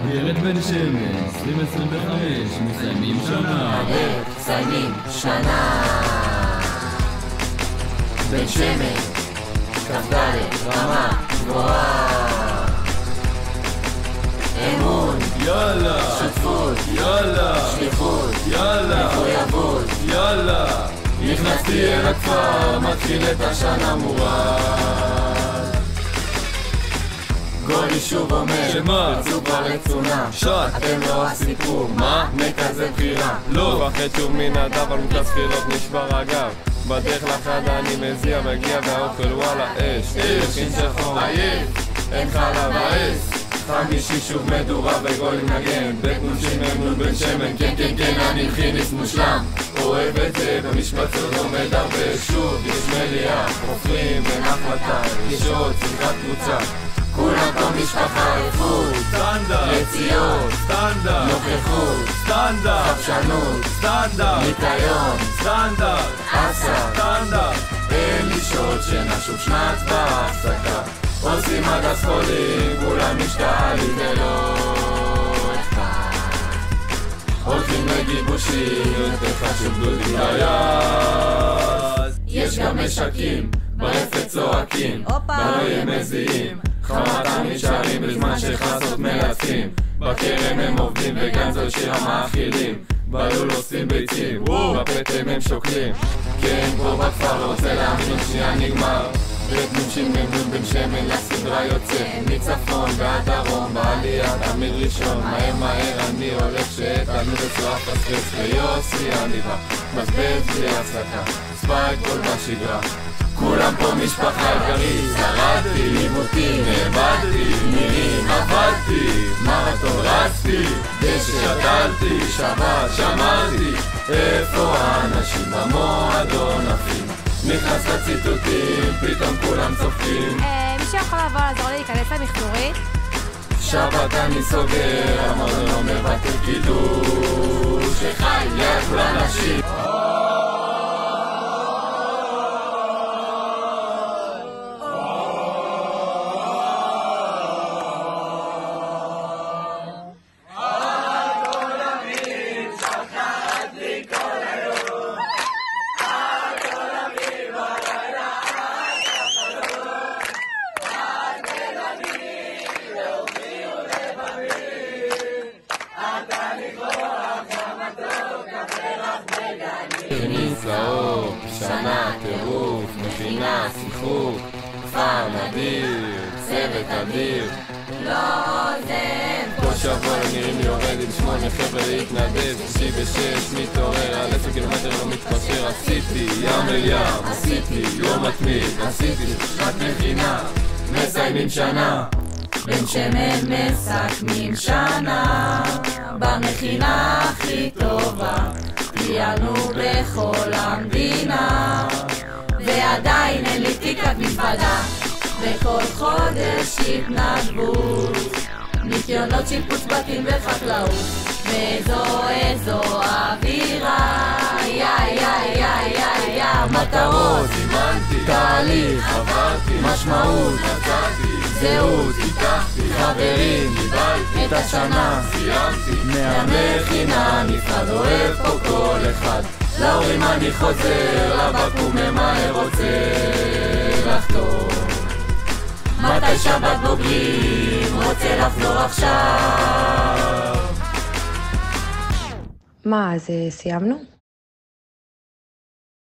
אדרת בן שמן, 2025, מסיימים שנה. אדרת, מסיימים שנה. בן שמן, כ"ד, רמה גבוהה. אמון, יאללה, שותפות, יאללה, שליחות, יאללה, מחויבות, יאללה. נכנסתי אל הכפר, מתחיל את השנה מורד. כל יישוב אומר, שמה? רצו כבר לתזונה. שט. אתם לא הסיפור, מה? מכזה בחירה. לא. מפחד שוב מן הדב, על מקלט חילות נשבר הגב. בדרך לחדה אני מזיע, מגיע והאוכל וואלה אש. אש, שחור עייף, אין חלב העש. חמישי שוב מדורה וגול נגן, בית נושים אמון בן שמן, כן כן כן אני חיניס מושלם. אוהב את זה במשפצות עומד הרבה שוב, יש מליאה, חופרים בין החלטה, יש עוד סדרת קבוצה. כולם פה משפחה, איכות, סטנדרט, יציאות, סטנדרט, נוכחות, סטנדרט, חדשנות, סטנדרט, ניקיון, סטנדרט, אסה, סטנדרט. אין לי שעות שינה שוב שנת בהפסקה, עושים עד הסחולים, כולם משתעלים ולא אכפת. הולכים לגיבושים, יותר חשוב דודי ליד. יש גם משקים, ברפת צועקים, בלוי הם מזיעים, חמתם נשארים בזמן שחסות מלטפים. בכרם הם עובדים וגם זו שיר המאכילים, בלול עושים ביצים, בפטם הם שוקלים. כן, פה בכפר רוצה להאמין שנייה נגמר. בית נושים אמון בן שמן לסדרה יוצא, מצפון ועד דרום בעלייה תמיד ראשון. מהר מהר אני הולך שאתנו בצורה פספס, ויוסי אני בא מבזבז בלי הפסקה, ספייק כל בשגרה. כולם פה משפחה עיקרית, שרדתי, לימודים, נאבדתי, מילים, עבדתי, מרתון רצתי, דשא שתלתי, שבת שמרתי. איפה האנשים במועדון עפים? נכנס לציטוטים, פתאום כולם צוחקים. מישהו יכול לבוא לעזור לי להיכנס למחזורית? שבת אני סוגר, המועדון לא מבטל קידוש, שחי ליד כולם נשים. צהוב, שנה, טירוף, מכינה, שיחוק, כפר נדיר, צוות אדיר. לא עוזב. כל שבוע נראים לי יורד עם 8 חבר'ה להתנדב, 96 מתעורר, על 10 קילומטר לא מתפשר. עשיתי ים אל ים, עשיתי יום מתמיד, עשיתי שנת מכינה, מסיימים שנה. בן שמן מסכמים שנה, במכינה הכי טובה, טיילנו בכל המדינה, ועדיין אין לי תיקת מזוודה, וכל חודש התנדבות, ניקיונות, שיפוץ בתים וחקלאות, ואיזו אווירה, מטרות, סימנתי, תהליך, עברתי, משמעות, מצאתי, זהות, פיתחתי, חברים, קיבלתי, את השנה, סיימתי, מהמכינה נפרד, אוהב פה כל אחד, להורים אני חוזר, לבקום ממהר רוצה לחתור, מתי שבת בוגרים, רוצה לחזור עכשיו. מה, אז סיימנו?